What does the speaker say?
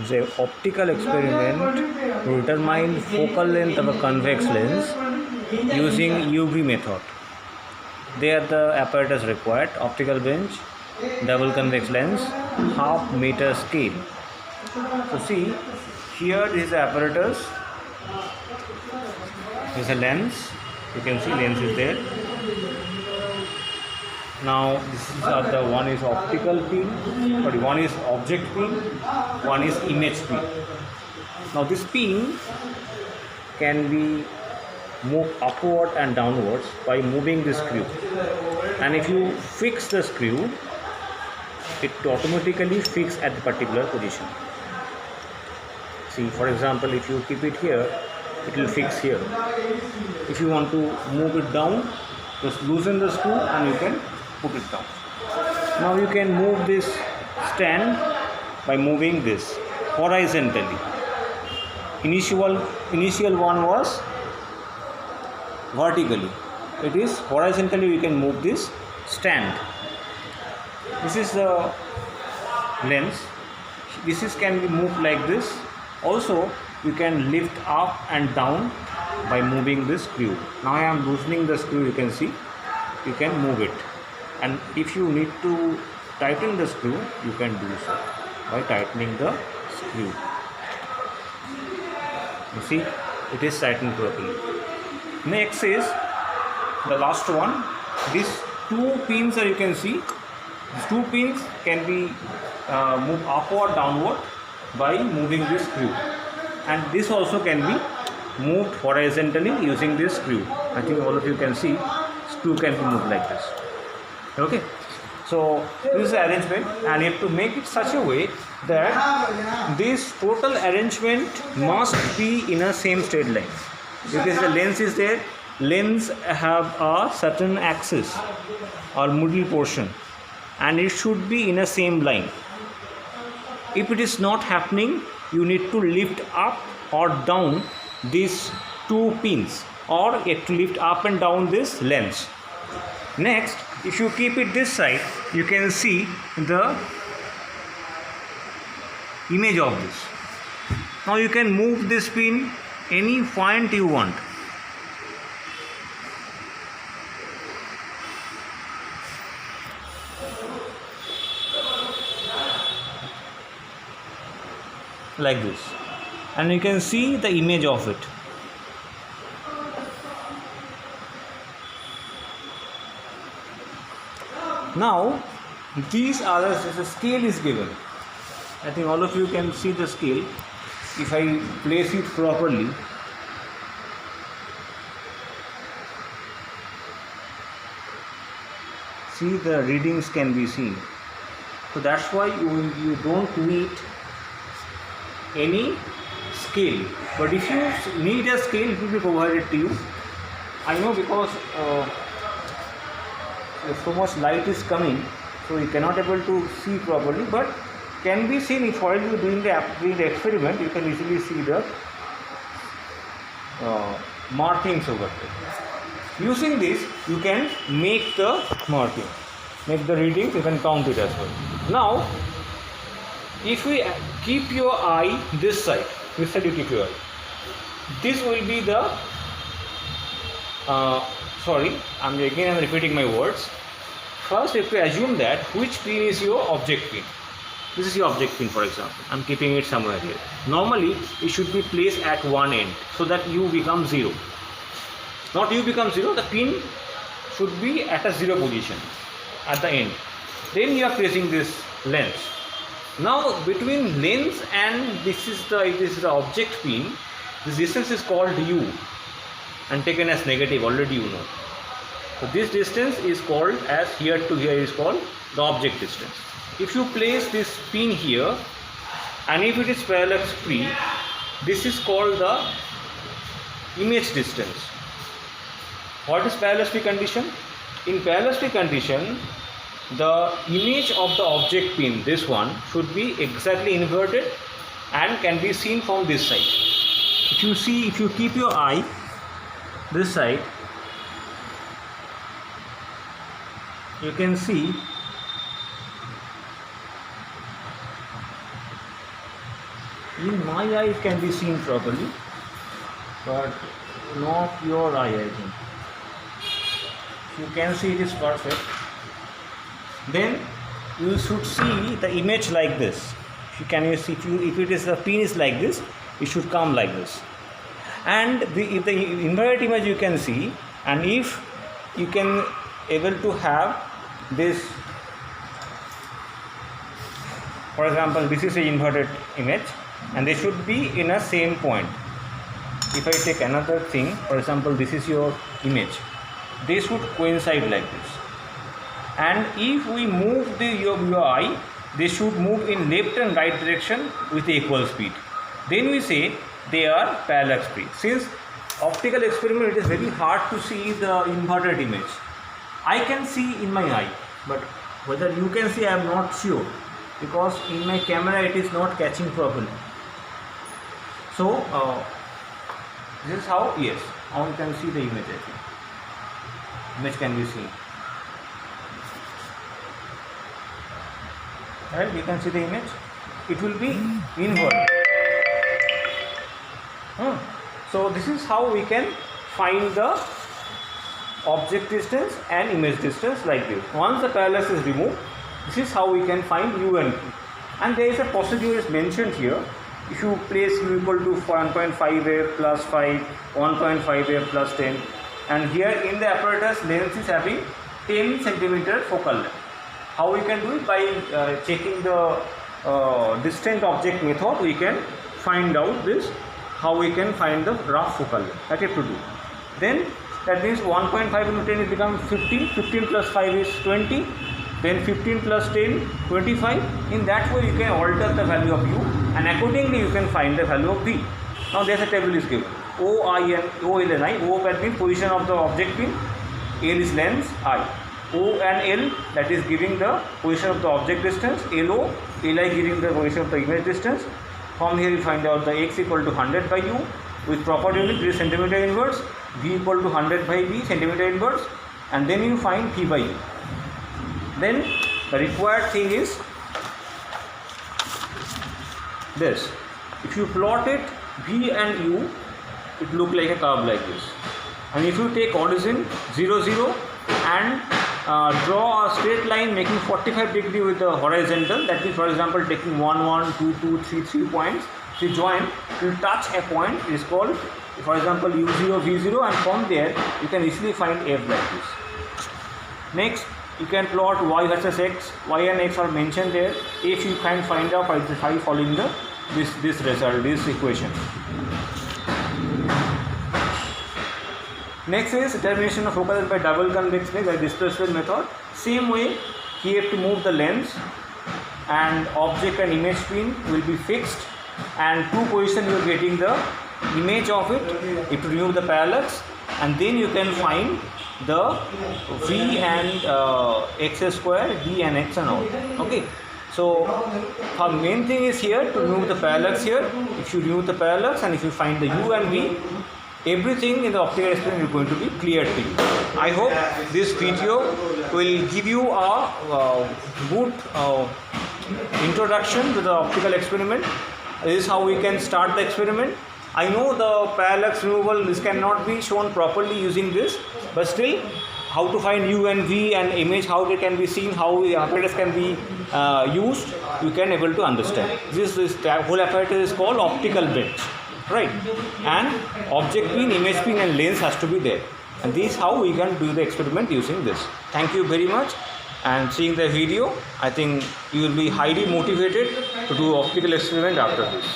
is an optical experiment to determine focal length of a convex lens using UV method. There the apparatus required: optical bench, double convex lens, half meter scale. So see, here is the apparatus, is a lens. You can see lens is there. Now this is the one is optical pin, sorry, one is object pin, one is image pin. Now this pin can be moved upward and downwards by moving the screw, and if you fix the screw, it automatically fix at the particular position. See, for example, if you keep it here, it will fix here. If you want to move it down, just loosen the screw and you can put it down. Now you can move this stand by moving this horizontally. Initial one was vertically. It is horizontally we can move this stand. This is the lens. This is can be moved like this. Also you can lift up and down by moving this screw. Now I am loosening the screw, you can see, you can move it. And if you need to tighten the screw, you can do so by tightening the screw. You see, it is tightened properly. Next is the last one. These two pins are, you can see, these two pins can be moved upward, downward by moving this screw, and this also can be moved horizontally using this screw. I think all of you can see screw can be moved like this. Okay, so this is the arrangement, and you have to make it such a way that this total arrangement must be in a same straight line, because the lens is there. Lens have a certain axis or middle portion, and it should be in a same line. If it is not happening, you need to lift up or down these two pins, or you have to lift up and down this lens. Next, if you keep it this side, you can see the image of this. Now you can move this pin any point you want. Like this, and you can see the image of it. Now these are the scale is given. I think all of you can see the scale. If I place it properly, see the readings can be seen. So that's why you don't need any scale, but if you need a scale, it will be provided to you. I know, because so much light is coming, so you cannot able to see properly, but can be seen if while you doing the experiment, you can easily see the markings over there. Using this, you can make the marking, make the readings, you can count it as well. Now if we keep your eye this side you keep your eye, this will be the sorry, I'm repeating my words. First, if we assume that which pin is your object pin. This is your object pin, for example. I'm keeping it somewhere here. Normally it should be placed at one end so that U becomes 0. Not U becomes 0, the pin should be at a 0 position at the end. Then you are placing this lens. Now between lens and this is the object pin, this distance is called U and taken as negative, already you know. So this distance is called as, here to here is called the object distance. If you place this pin here, and if it is parallax free, this is called the image distance. What is parallax free condition? In parallax free condition, the image of the object pin, this one, should be exactly inverted and can be seen from this side. If you see, if you keep your eye this side, you can see In my eye it can be seen properly, but not your eye, I think. You can see it is perfect. Then you should see the image like this. If it is the pin is like this, it should come like this. And if the inverted image you can see, and if you can able to have this, for example, this is an inverted image, and they should be in a same point. If I take another thing, for example, this is your image, they should coincide like this. And if we move your eye, they should move in left and right direction with equal speed. Then we say they are parallax free. Since optical experiment, it is very hard to see the inverted image. I can see in my eye, but whether you can see, I am not sure, because in my camera it is not catching properly. So this is how, yes, one can see the image. I think image can be seen. Right, you can see the image. It will be inverted. So this is how we can find the object distance and image distance like this. Once the parallax is removed, this is how we can find u and v. And there is a procedure is mentioned here. If you place u equal to 1.5 plus 5, 1.5 plus 10, and here in the apparatus lens is having 10 centimeter focal length. How we can do it? By checking the distant object method, we can find out this, how we can find the rough focal length. That you have to do. Then that means 1.5 into 10 is become 15, 15 plus 5 is 20, then 15 plus 10, 25. In that way you can alter the value of u, and accordingly you can find the value of v. Now there is a table is given. O, I and O, L and I. O that means position of the object pin, L is lens, I. O and L, that is giving the position of the object distance, LO, Li giving the position of the image distance. From here you find out the x equal to 100 by u, with proper unit, this is centimeter inverse, v equal to 100 by v, centimeter inverse, and then you find v by u. Then the required thing is this. If you plot it, v and u, it look like a curve like this. And if you take origin 0, 0 and draw a straight line making 45 degree with the horizontal, that means for example taking 1, 1, 2, 2, 3, 3 points, you join, you touch a point, it is called, for example, u0, v0, and from there you can easily find f like this. Next, you can plot y versus x, y and x are mentioned there. If you can find out by following this result, this equation. Next is determination of focal length by double convex lens by displacement method. Same way, you have to move the lens, and object and image pin will be fixed, and two position you are getting the image of it. You have to remove the parallax, and then you can find the v and x square, d and x and all. Okay. So our main thing is here to remove the parallax here. If you remove the parallax and if you find the u and v, everything in the optical experiment is going to be clear to you. I hope this video will give you a good introduction to the optical experiment. This is how we can start the experiment. I know the parallax removal, this cannot be shown properly using this, but still how to find u and v and image, how they can be seen, how the apparatus can be used, you can able to understand. This whole apparatus is called optical bench. Right, and object pin, image pin and lens has to be there, and this is how we can do the experiment using this. Thank you very much, and seeing the video, I think you will be highly motivated to do optical experiment after this.